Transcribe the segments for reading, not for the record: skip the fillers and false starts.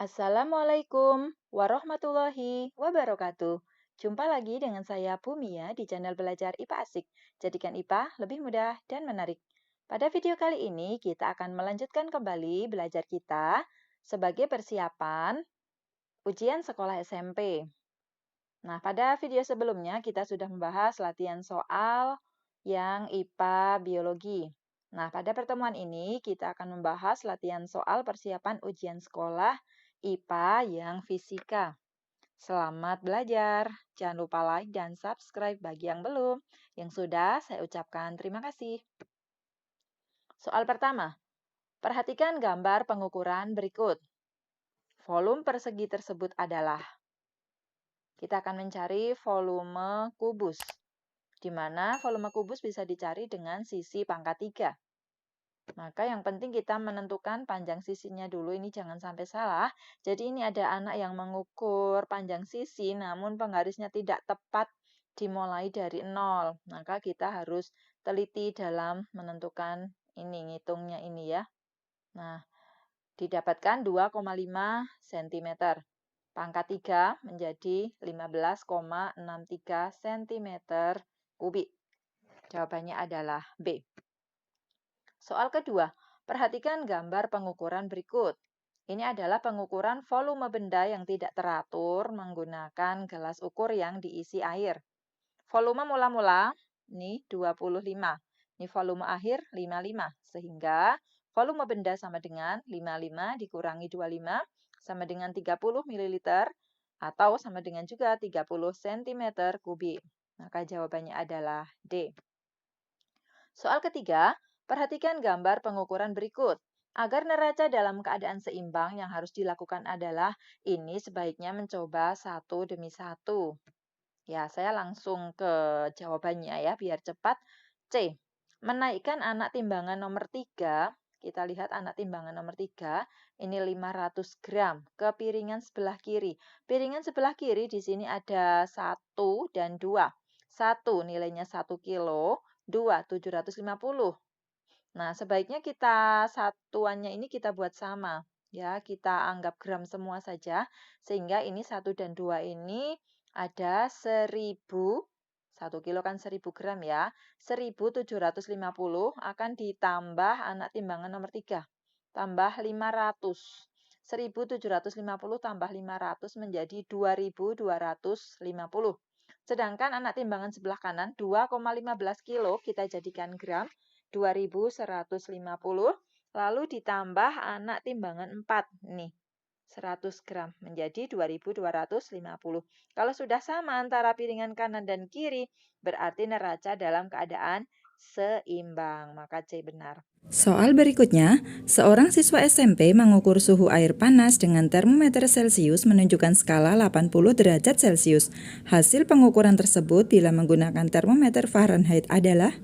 Assalamualaikum warahmatullahi wabarakatuh. Jumpa lagi dengan saya Bumi ya di channel Belajar IPA Asik. Jadikan IPA lebih mudah dan menarik. Pada video kali ini kita akan melanjutkan kembali belajar kita sebagai persiapan ujian sekolah SMP. Nah, pada video sebelumnya kita sudah membahas latihan soal yang IPA biologi. Nah, pada pertemuan ini kita akan membahas latihan soal persiapan ujian sekolah IPA yang fisika. Selamat belajar. Jangan lupa like dan subscribe bagi yang belum. Yang sudah, saya ucapkan terima kasih. Soal pertama, perhatikan gambar pengukuran berikut. Volume persegi tersebut adalah, kita akan mencari volume kubus, di mana volume kubus bisa dicari dengan sisi pangkat 3. Maka yang penting kita menentukan panjang sisinya dulu, ini jangan sampai salah. Jadi ini ada anak yang mengukur panjang sisi, namun penggarisnya tidak tepat dimulai dari 0. Maka kita harus teliti dalam menentukan ini, ngitungnya ini ya. Nah, didapatkan 2,5 cm. Pangkat 3 menjadi 15,63 cm kubik. Jawabannya adalah B. Soal kedua, perhatikan gambar pengukuran berikut. Ini adalah pengukuran volume benda yang tidak teratur menggunakan gelas ukur yang diisi air. Volume mula-mula, ini 25. Ini volume akhir 55. Sehingga volume benda sama dengan 55 dikurangi 25 sama dengan 30 ml atau sama dengan juga 30 cm kubik. Maka jawabannya adalah D. Soal ketiga, perhatikan gambar pengukuran berikut. Agar neraca dalam keadaan seimbang, yang harus dilakukan adalah ini sebaiknya mencoba satu demi satu. Ya, saya langsung ke jawabannya ya, biar cepat. C. Menaikkan anak timbangan nomor 3. Kita lihat anak timbangan nomor 3. Ini 500 gram ke piringan sebelah kiri. Piringan sebelah kiri di sini ada 1 dan 2. 1 nilainya 1 kilo, 2 750. Nah, sebaiknya kita satuannya ini kita buat sama. Ya, kita anggap gram semua saja. Sehingga ini 1 dan 2 ini ada 1000. 1 kilo kan 1000 gram ya. 1750 akan ditambah anak timbangan nomor 3. Tambah 500. 1750 tambah 500 menjadi 2250. Sedangkan anak timbangan sebelah kanan 2,15 kilo kita jadikan gram. 2150, lalu ditambah anak timbangan 4 nih, 100 gram menjadi 2250. Kalau sudah sama antara piringan kanan dan kiri, berarti neraca dalam keadaan seimbang, maka C benar. Soal berikutnya, seorang siswa SMP mengukur suhu air panas dengan termometer Celcius menunjukkan skala 80 derajat Celcius. Hasil pengukuran tersebut bila menggunakan termometer Fahrenheit adalah?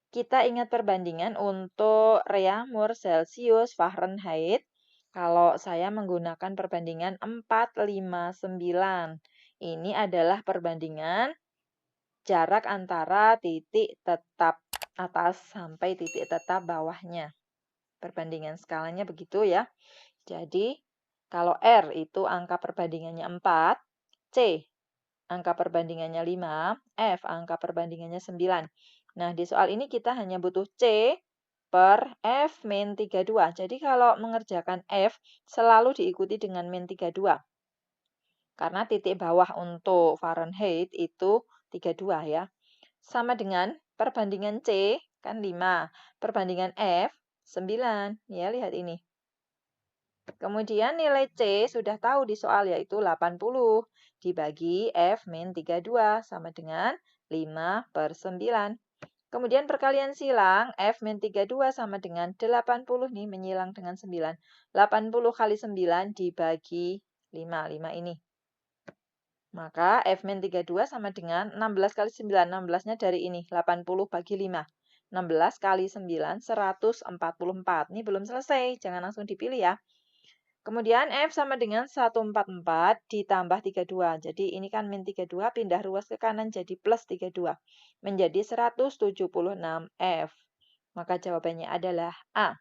Kita ingat perbandingan untuk Reaumur Celcius Fahrenheit. Kalau saya menggunakan perbandingan 459. Ini adalah perbandingan jarak antara titik tetap atas sampai titik tetap bawahnya. Perbandingan skalanya begitu ya. Jadi, kalau R itu angka perbandingannya 4, C angka perbandingannya 5, F angka perbandingannya 9. Nah, di soal ini kita hanya butuh C per F min 32. Jadi kalau mengerjakan F selalu diikuti dengan min 32. Karena titik bawah untuk Fahrenheit itu 32 ya. Sama dengan perbandingan C kan 5, perbandingan F 9. Ya, lihat ini. Kemudian nilai C sudah tahu di soal yaitu 80 dibagi F min 32 sama dengan 5 per 9. Kemudian perkalian silang F min 32 sama dengan 80 nih menyilang dengan 9. 80 kali 9 dibagi 5, 5 ini. Maka F min 32 sama dengan 16 kali 9, 16-nya dari ini, 80 bagi 5. 16 kali 9, 144. Ini belum selesai, jangan langsung dipilih ya. Kemudian F sama dengan 144 ditambah 32. Jadi ini kan min 32, pindah ruas ke kanan jadi plus 32. Menjadi 176 F. Maka jawabannya adalah A.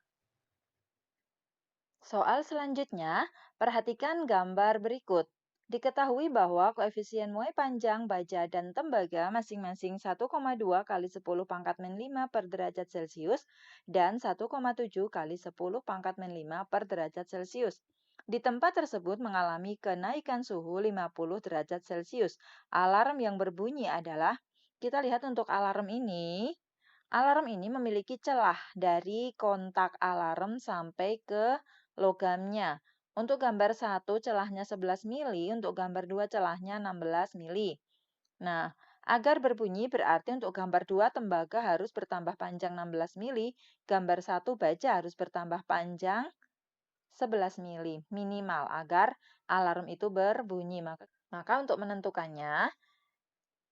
Soal selanjutnya, perhatikan gambar berikut. Diketahui bahwa koefisien muai panjang baja dan tembaga masing-masing 1,2 kali 10 pangkat min 5 per derajat Celcius dan 1,7 kali 10 pangkat min 5 per derajat Celcius. Di tempat tersebut mengalami kenaikan suhu 50 derajat Celcius. Alarm yang berbunyi adalah, kita lihat untuk alarm ini memiliki celah dari kontak alarm sampai ke logamnya. Untuk gambar 1 celahnya 11 mili, untuk gambar 2 celahnya 16 mili. Nah, agar berbunyi berarti untuk gambar 2 tembaga harus bertambah panjang 16 mili, gambar 1 baja harus bertambah panjang 11 mili minimal agar alarm itu berbunyi. Maka untuk menentukannya,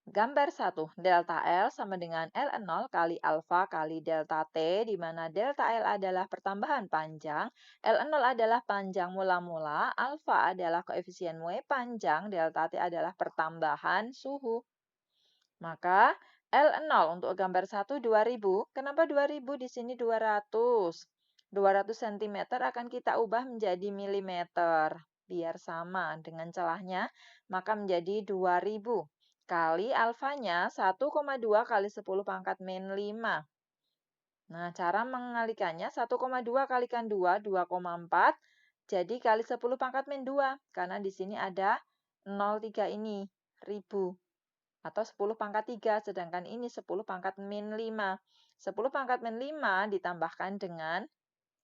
gambar 1, delta L sama dengan L0 kali alfa kali delta T, di mana delta L adalah pertambahan panjang, L0 adalah panjang mula-mula, alfa adalah koefisien muai panjang, delta T adalah pertambahan suhu. Maka L0 untuk gambar 1 2000. Kenapa 2000 di sini 200? 200 cm akan kita ubah menjadi milimeter. Biar sama dengan celahnya, maka menjadi 2000 kali alfanya 1,2 kali 10 pangkat min 5. Nah, cara mengalikannya 1,2 kalikan 2, 2,4. Jadi kali 10 pangkat min 2. Karena di sini ada 0,3 ini, 1000. Atau 10 pangkat 3, sedangkan ini 10 pangkat min 5. 10 pangkat min 5 ditambahkan dengan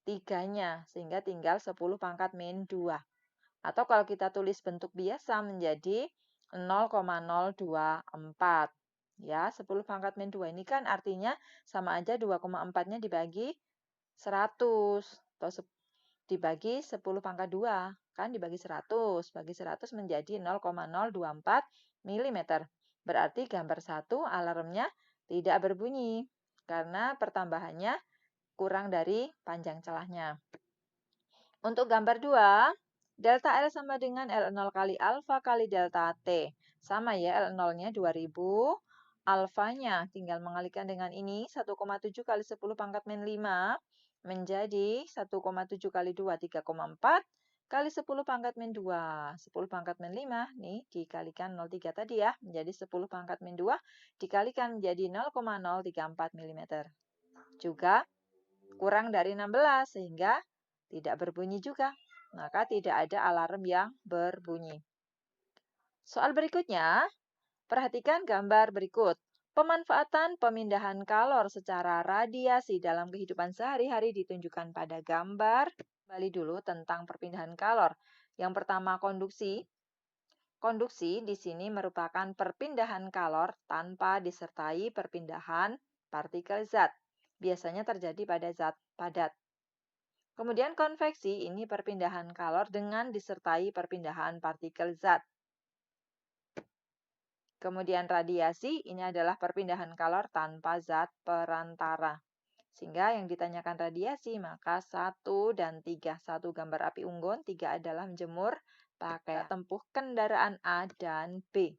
3-nya, sehingga tinggal 10 pangkat min 2. Atau kalau kita tulis bentuk biasa menjadi 0,024. Ya, 10 pangkat min 2 ini kan artinya sama aja 2,4-nya dibagi 100. Atau dibagi 10 pangkat 2. Kan dibagi 100. Bagi 100 menjadi 0,024 mm. Berarti gambar 1 alarmnya tidak berbunyi. Karena pertambahannya kurang dari panjang celahnya. Untuk gambar 2, delta L sama dengan L0 kali alfa kali delta T. Sama ya, L0-nya 2000. Alfanya tinggal mengalikan dengan ini, 1,7 kali 10 pangkat min 5 menjadi 1,7 kali 2, 3,4 kali 10 pangkat min 2. 10 pangkat min 5, nih dikalikan 0,3 tadi ya, menjadi 10 pangkat min 2 dikalikan menjadi 0,034 mm. Juga kurang dari 16 sehingga tidak berbunyi juga. Maka tidak ada alarm yang berbunyi. Soal berikutnya, perhatikan gambar berikut. Pemanfaatan pemindahan kalor secara radiasi dalam kehidupan sehari-hari ditunjukkan pada gambar. Kembali dulu tentang perpindahan kalor. Yang pertama, konduksi. Konduksi di sini merupakan perpindahan kalor tanpa disertai perpindahan partikel zat. Biasanya terjadi pada zat padat. Kemudian konveksi ini perpindahan kalor dengan disertai perpindahan partikel zat. Kemudian radiasi ini adalah perpindahan kalor tanpa zat perantara. Sehingga yang ditanyakan radiasi maka 1 dan 3. 1 gambar api unggun, 3 adalah menjemur pakai tempuh kendaraan A dan B.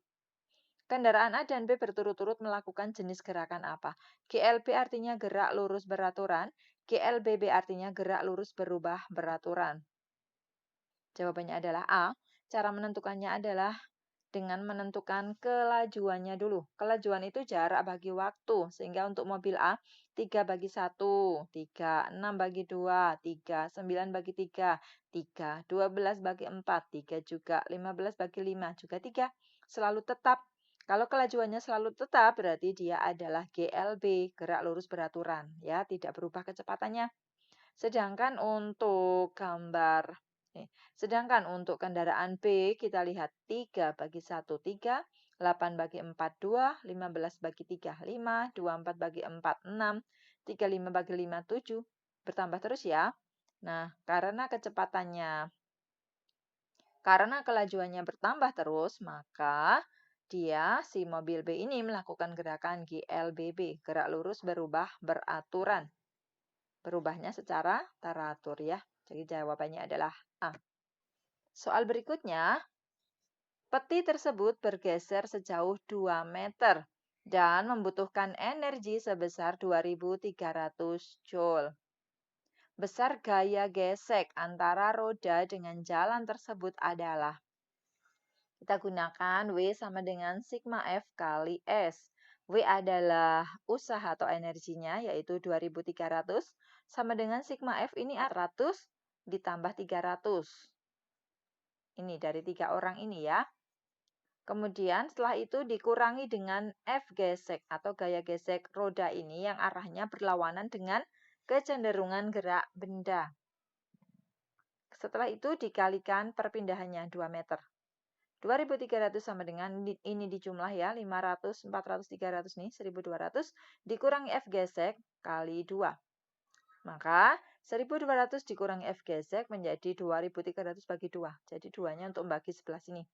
Kendaraan A dan B berturut-turut melakukan jenis gerakan apa? GLB artinya gerak lurus beraturan, GLBB artinya gerak lurus berubah beraturan. Jawabannya adalah A. Cara menentukannya adalah dengan menentukan kelajuannya dulu. Kelajuan itu jarak bagi waktu. Sehingga untuk mobil A, 3 bagi 1, 3, 6 bagi 2, 3, 9 bagi 3, 3, 12 bagi 4, 3 juga, 15 bagi 5, juga 3. Selalu tetap. Kalau kelajuannya selalu tetap, berarti dia adalah GLB, gerak lurus beraturan. Ya, tidak berubah kecepatannya. Sedangkan untuk kendaraan B, kita lihat 3 bagi 1, 3, 8 bagi 4, 2, 15 bagi 3, 5, 24 bagi 4, 6, 35 bagi 5, 7. Bertambah terus ya. Nah, karena kelajuannya bertambah terus, maka si mobil B ini melakukan gerakan GLBB, gerak lurus berubah beraturan. Berubahnya secara teratur ya. Jadi jawabannya adalah A. Soal berikutnya, peti tersebut bergeser sejauh 2 meter dan membutuhkan energi sebesar 2300 Joule. besar gaya gesek antara roda dengan jalan tersebut adalah. Kita gunakan W sama dengan sigma F kali S. W adalah usaha atau energinya, yaitu 2.300, sama dengan sigma F ini 400 ditambah 300. Ini dari 3 orang ini ya. Kemudian setelah itu dikurangi dengan F gesek atau gaya gesek roda ini yang arahnya berlawanan dengan kecenderungan gerak benda. Setelah itu dikalikan perpindahannya 2 meter. 2.300 sama dengan ini dijumlah ya, 500, 400, 300 nih, 1.200 dikurangi F gesek kali 2. Maka 1.200 dikurangi F gesek menjadi 2.300 bagi 2. Jadi 2-nya untuk membagi sebelah sini.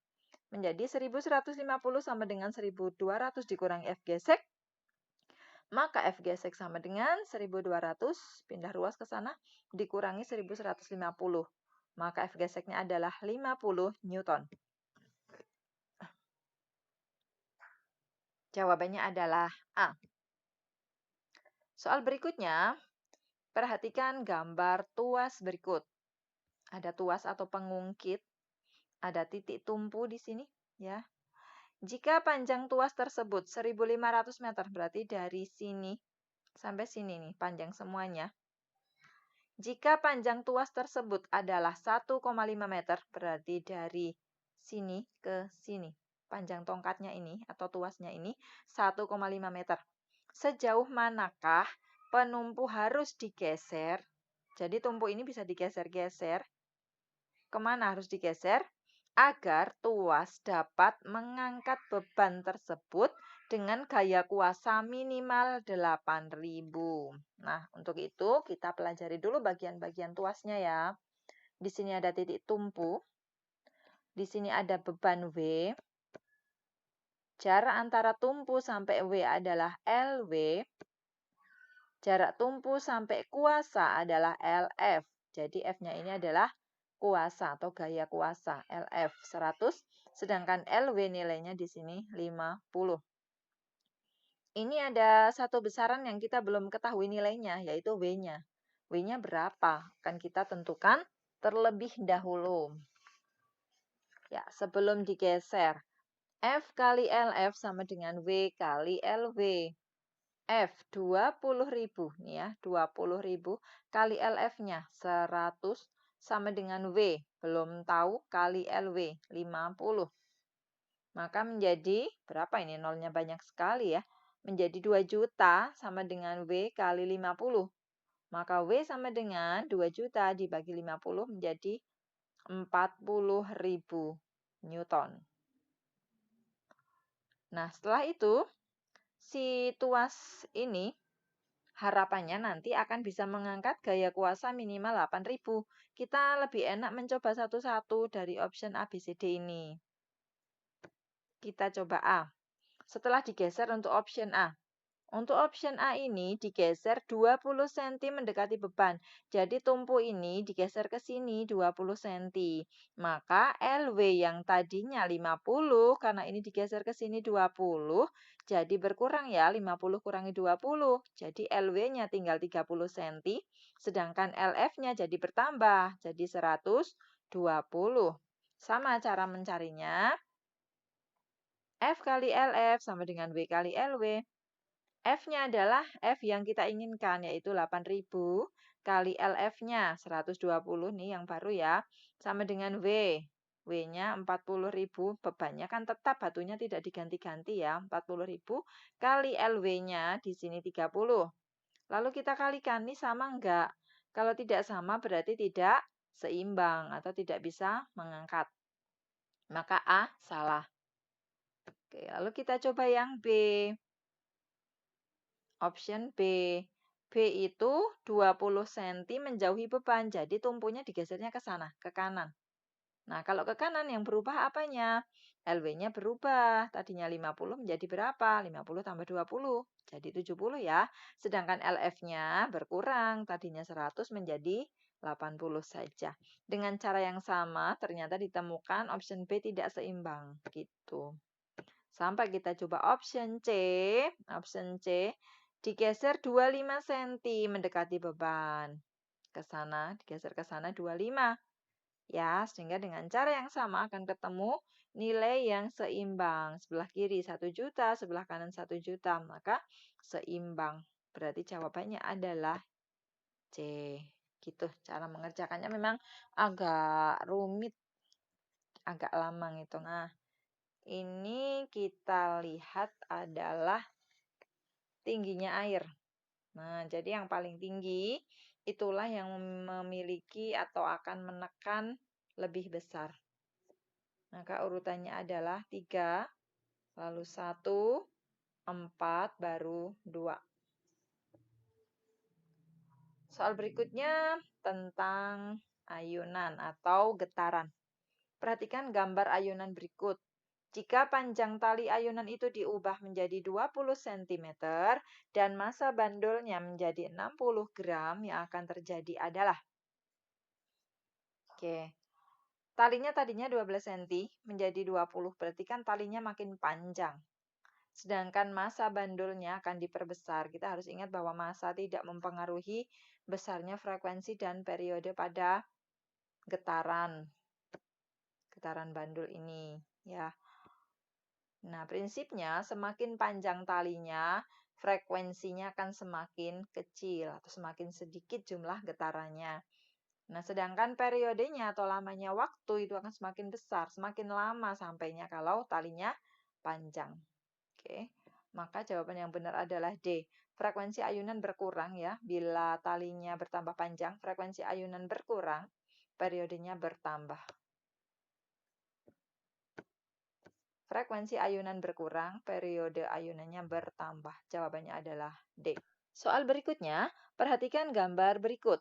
Menjadi 1.150 sama dengan 1.200 dikurangi F gesek. Maka F gesek sama dengan 1.200, pindah ruas ke sana, dikurangi 1.150. Maka F geseknya adalah 50 Newton. Jawabannya adalah A. Soal berikutnya, perhatikan gambar tuas berikut. Ada tuas atau pengungkit, ada titik tumpu di sini, ya. Jika panjang tuas tersebut 1.500 meter, berarti dari sini sampai sini nih, panjang semuanya. Jika panjang tuas tersebut adalah 1,5 meter, berarti dari sini ke sini. Panjang tongkatnya ini atau tuasnya ini 1,5 meter. Sejauh manakah penumpu harus digeser? Jadi tumpu ini bisa digeser-geser. Kemana harus digeser? Agar tuas dapat mengangkat beban tersebut dengan gaya kuasa minimal 8.000. Nah, untuk itu kita pelajari dulu bagian-bagian tuasnya ya. Di sini ada titik tumpu. Di sini ada beban W. Jarak antara tumpu sampai W adalah LW. Jarak tumpu sampai kuasa adalah LF. Jadi F-nya ini adalah kuasa atau gaya kuasa, LF 100, sedangkan LW nilainya di sini 50. Ini ada satu besaran yang kita belum ketahui nilainya, yaitu W-nya. W-nya berapa? Akan kita tentukan terlebih dahulu. Ya, sebelum digeser. F kali LF sama dengan W kali LW. F 20.000 nih ya, 20.000 kali LF-nya 100 sama dengan W, belum tahu kali LW 50. Maka menjadi berapa ini? Nolnya banyak sekali ya. Menjadi 2 juta sama dengan W kali 50. Maka W sama dengan 2 juta dibagi 50 menjadi 40.000 Newton. Nah, setelah itu si tuas ini harapannya nanti akan bisa mengangkat gaya kuasa minimal 8.000. Kita lebih enak mencoba satu-satu dari option A, B, C, D ini. Kita coba A. Setelah digeser untuk option A. Untuk option A ini digeser 20 cm mendekati beban. Jadi tumpu ini digeser ke sini 20 cm. Maka LW yang tadinya 50 karena ini digeser ke sini 20. Jadi berkurang ya 50 kurangi 20. Jadi LW-nya tinggal 30 cm. Sedangkan LF-nya jadi bertambah. Jadi 120. Sama cara mencarinya. F kali LF sama dengan W kali LW. F-nya adalah F yang kita inginkan, yaitu 8.000 kali LF-nya 120 nih yang baru ya, sama dengan W. W-nya 40.000, bebannya kan tetap batunya tidak diganti-ganti ya, 40.000 kali LW-nya di sini 30. Lalu kita kalikan, nih sama enggak? Kalau tidak sama berarti tidak seimbang atau tidak bisa mengangkat. Maka A salah. Oke, lalu kita coba yang B. Option B. B itu 20 cm menjauhi beban, jadi tumpunya digesernya ke sana, ke kanan. Nah, kalau ke kanan yang berubah apanya? LW-nya berubah. Tadinya 50 menjadi berapa? 50 tambah 20. Jadi 70 ya. Sedangkan LF-nya berkurang. Tadinya 100 menjadi 80 saja. Dengan cara yang sama, ternyata ditemukan option B tidak seimbang. Gitu. Sampai kita coba option C. Option C. Digeser 25 cm mendekati beban. ke sana, digeser ke sana 25. Ya, sehingga dengan cara yang sama akan ketemu nilai yang seimbang. Sebelah kiri 1 juta, sebelah kanan 1 juta. Maka seimbang. Berarti jawabannya adalah C. Gitu. Cara mengerjakannya memang agak rumit, agak lama gitu. Nah, ini kita lihat adalah tingginya air. Nah, jadi yang paling tinggi itulah yang memiliki atau akan menekan lebih besar. Maka urutannya adalah 3, lalu 1, 4, baru 2. Soal berikutnya tentang ayunan atau getaran. Perhatikan gambar ayunan berikut. Jika panjang tali ayunan itu diubah menjadi 20 cm dan massa bandulnya menjadi 60 gram, yang akan terjadi adalah. Oke. Talinya tadinya 12 cm menjadi 20, berarti kan talinya makin panjang. Sedangkan massa bandulnya akan diperbesar. Kita harus ingat bahwa massa tidak mempengaruhi besarnya frekuensi dan periode pada getaran bandul ini, ya. Nah, prinsipnya semakin panjang talinya, frekuensinya akan semakin kecil atau semakin sedikit jumlah getarannya. Nah, sedangkan periodenya atau lamanya waktu itu akan semakin besar, semakin lama sampainya kalau talinya panjang. Oke, maka jawaban yang benar adalah D. Frekuensi ayunan berkurang ya. Bila talinya bertambah panjang, frekuensi ayunan berkurang, periodenya bertambah. Frekuensi ayunan berkurang, periode ayunannya bertambah. Jawabannya adalah D. Soal berikutnya, perhatikan gambar berikut.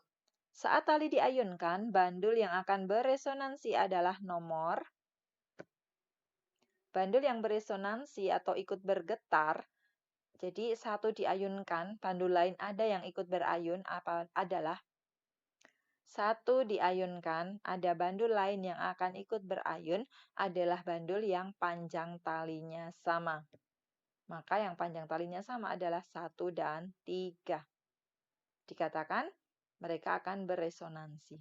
Saat tali diayunkan, bandul yang akan beresonansi adalah nomor. Bandul yang beresonansi atau ikut bergetar, jadi satu diayunkan, bandul lain ada yang ikut berayun, adalah satu diayunkan, ada bandul lain yang akan ikut berayun, adalah bandul yang panjang talinya sama. Maka yang panjang talinya sama adalah 1 dan 3. Dikatakan mereka akan beresonansi.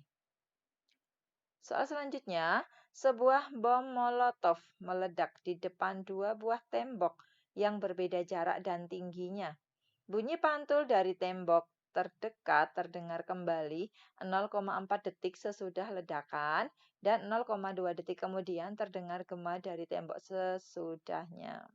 Soal selanjutnya, sebuah bom molotov meledak di depan 2 buah tembok yang berbeda jarak dan tingginya. Bunyi pantul dari tembok terdekat terdengar kembali 0,4 detik sesudah ledakan dan 0,2 detik kemudian terdengar gema dari tembok sesudahnya.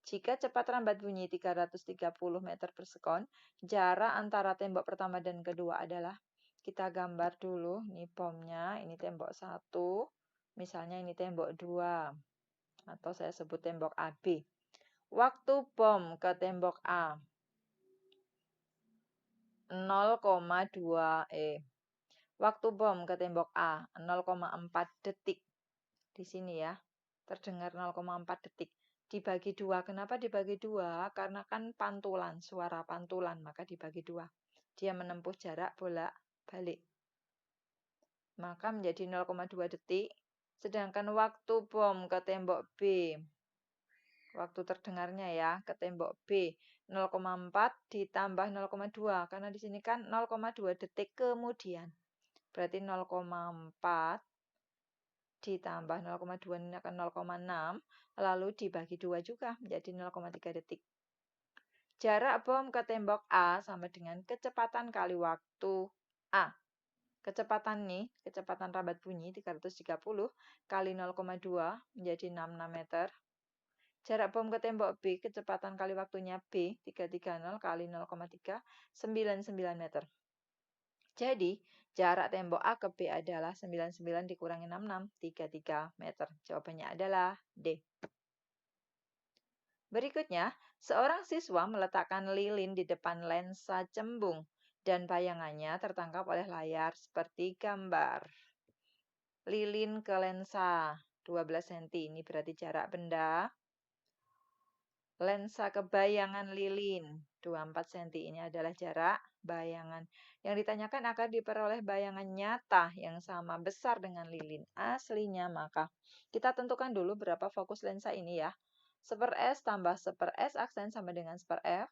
Jika cepat rambat bunyi 330 meter per sekon, jarak antara tembok pertama dan kedua adalah, kita gambar dulu, ini bomnya, ini tembok 1, misalnya ini tembok 2, atau saya sebut tembok AB. Waktu bom ke tembok A, 0,2 Waktu bom ke tembok A, 0,4 detik. Di sini ya, terdengar 0,4 detik. Dibagi 2. Kenapa dibagi 2? Karena kan pantulan, suara pantulan, maka dibagi 2. Dia menempuh jarak bolak-balik. Maka menjadi 0,2 detik. Sedangkan waktu bom ke tembok B, waktu terdengarnya ya, ke tembok B, 0,4 ditambah 0,2. Karena di sini kan 0,2 detik kemudian. Berarti 0,4 ditambah 0,2 ini akan 0,6, lalu dibagi 2 juga menjadi 0,3 detik. Jarak bom ke tembok A sama dengan kecepatan kali waktu A. Kecepatan nih, kecepatan rambat bunyi 330 kali 0,2 menjadi 66 meter. Jarak bom ke tembok B, kecepatan kali waktunya B, 330 kali 0,3, 99 meter. Jadi, jarak tembok A ke B adalah 99 dikurangi 66, 33 meter. Jawabannya adalah D. Berikutnya, seorang siswa meletakkan lilin di depan lensa cembung dan bayangannya tertangkap oleh layar seperti gambar. Lilin ke lensa 12 cm, ini berarti jarak benda. Lensa ke bayangan lilin 24 cm, ini adalah jarak bayangan. Yang ditanyakan akan diperoleh bayangan nyata yang sama besar dengan lilin aslinya, maka kita tentukan dulu berapa fokus lensa ini ya. 1/s tambah 1/s aksen sama dengan 1/f.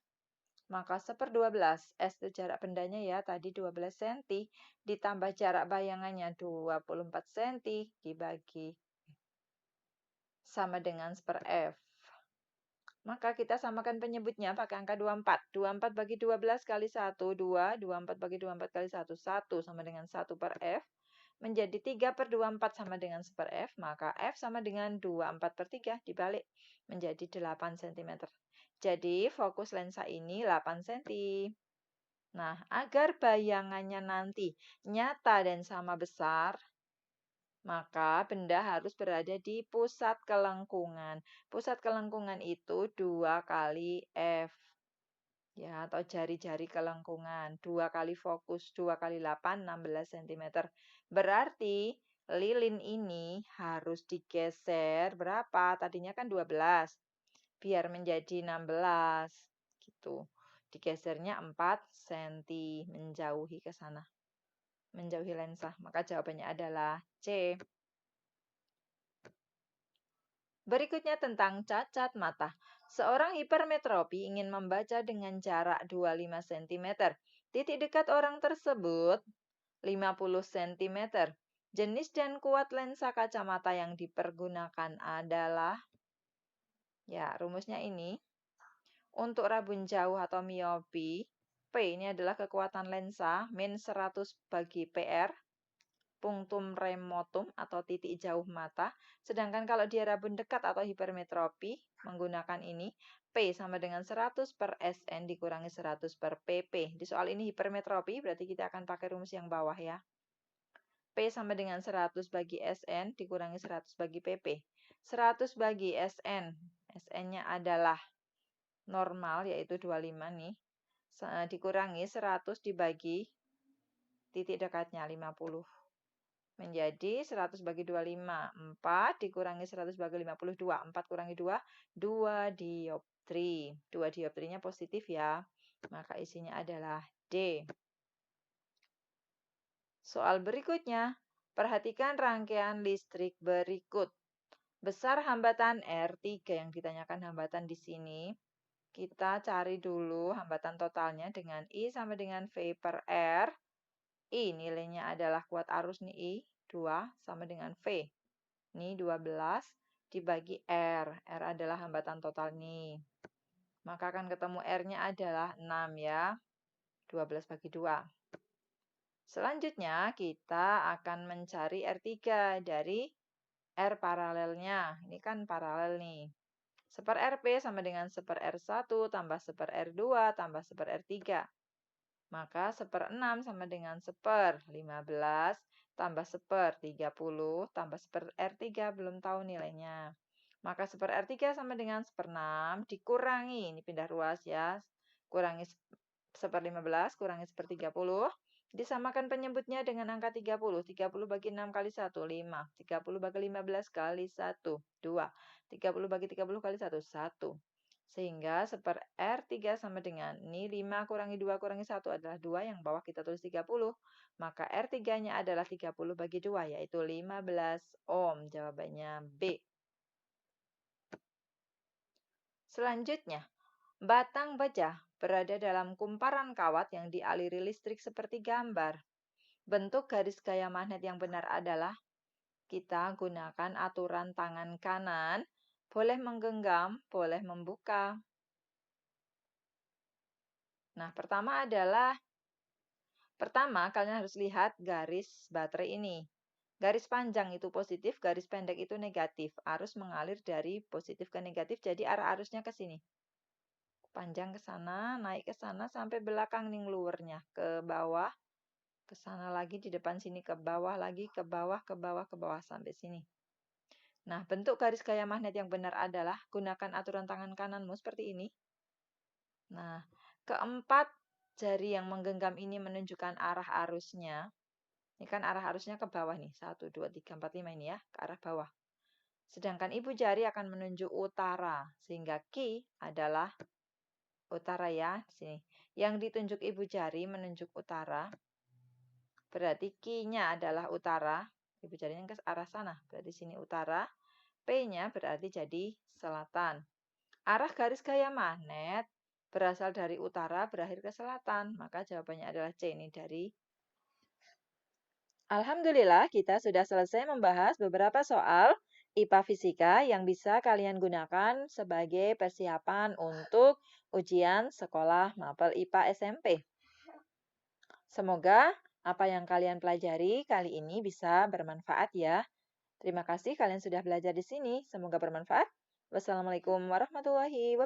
Maka 1/12. S itu jarak bendanya ya, tadi 12 cm. Ditambah jarak bayangannya 24 cm. Dibagi sama dengan 1/F. Maka kita samakan penyebutnya pakai angka 24. 24 bagi 12 kali 1, 2. 24 bagi 24 kali 1, 1 sama dengan 1/F. Menjadi 3/24 sama dengan 1/F. Maka F sama dengan 24/3 dibalik menjadi 8 cm. Jadi fokus lensa ini 8 cm. Nah, agar bayangannya nanti nyata dan sama besar, maka benda harus berada di pusat kelengkungan. Pusat kelengkungan itu 2 kali F. Ya, atau jari-jari kelengkungan. 2 kali fokus, 2 kali 8, 16 cm. Berarti lilin ini harus digeser berapa? Tadinya kan 12. Biar menjadi 16. Gitu. Digesernya 4 cm. Menjauhi ke sana. Menjauhi lensa. Maka jawabannya adalah C. Berikutnya tentang cacat mata. Seorang hipermetropi ingin membaca dengan jarak 25 cm. Titik dekat orang tersebut 50 cm. Jenis dan kuat lensa kacamata yang dipergunakan adalah, ya rumusnya ini. Untuk rabun jauh atau miopi, P ini adalah kekuatan lensa, min 100 bagi PR. Punctum remotum atau titik jauh mata. Sedangkan kalau dia rabun dekat atau hipermetropi, menggunakan ini, P sama dengan 100 per SN dikurangi 100 per PP. Di soal ini hipermetropi, berarti kita akan pakai rumus yang bawah ya. P sama dengan 100 bagi SN dikurangi 100 bagi PP. 100 bagi SN, SN-nya adalah normal, yaitu 25 nih. Dikurangi 100 dibagi titik dekatnya 50. Menjadi 100 bagi 25. 4 dikurangi 100 bagi 52. 4 kurangi 2, 2 dioptri. 2 dioptrinya positif ya. Maka isinya adalah D. Soal berikutnya, perhatikan rangkaian listrik berikut. Besar hambatan R3 yang ditanyakan hambatan di sini. Kita cari dulu hambatan totalnya dengan I sama dengan V per R. I nilainya adalah kuat arus nih I, 2 sama dengan V. Ini 12 dibagi R. R adalah hambatan total nih. Maka akan ketemu R-nya adalah 6 ya. 12 bagi 2. Selanjutnya kita akan mencari R3 dari R paralelnya. Ini kan paralel nih. 1/RP sama dengan 1/R1 tambah 1/R2 tambah 1/R3. Maka 1/6 sama dengan 1/15 tambah 1/30 tambah 1/R3 belum tahu nilainya. Maka 1/R3 sama dengan 1/6 dikurangi, ini pindah ruas ya, kurangi 1/15 kurangi 1/30. Disamakan penyebutnya dengan angka 30. 30 bagi 6 kali 1, 5. 30 bagi 15 kali 1, 2. 30 bagi 30 kali 1, 1. Sehingga 1/R3 sama dengan, ini 5 kurangi 2 kurangi 1 adalah 2, yang bawah kita tulis 30. Maka R3-nya adalah 30 bagi 2, yaitu 15 ohm. Jawabannya B. Selanjutnya, batang baja berada dalam kumparan kawat yang dialiri listrik seperti gambar. Bentuk garis gaya magnet yang benar adalah, kita gunakan aturan tangan kanan, boleh menggenggam, boleh membuka. Nah, pertama kalian harus lihat garis baterai ini. Garis panjang itu positif, garis pendek itu negatif. Arus mengalir dari positif ke negatif, jadi arah arusnya ke sini. Panjang ke sana, naik ke sana, sampai belakang nih luarnya. Ke bawah, ke sana lagi, di depan sini, ke bawah lagi, ke bawah, ke bawah, ke bawah, sampai sini. Nah, bentuk garis gaya magnet yang benar adalah, gunakan aturan tangan kananmu seperti ini. Nah, keempat jari yang menggenggam ini menunjukkan arah arusnya. Ini kan arah arusnya ke bawah nih. 1, 2, 3, 4, 5 ini ya. Ke arah bawah. Sedangkan ibu jari akan menunjuk utara. Sehingga Q adalah utara ya. Sini. Yang ditunjuk ibu jari menunjuk utara. Berarti Q-nya adalah utara. Ibu jarinya ke arah sana. Berarti sini utara. P-nya berarti jadi selatan. Arah garis gaya magnet berasal dari utara, berakhir ke selatan. Maka jawabannya adalah C ini dari. Alhamdulillah, kita sudah selesai membahas beberapa soal IPA Fisika yang bisa kalian gunakan sebagai persiapan untuk ujian sekolah mapel IPA SMP. Semoga apa yang kalian pelajari kali ini bisa bermanfaat ya. Terima kasih kalian sudah belajar di sini. Semoga bermanfaat. Wassalamualaikum warahmatullahi wabarakatuh.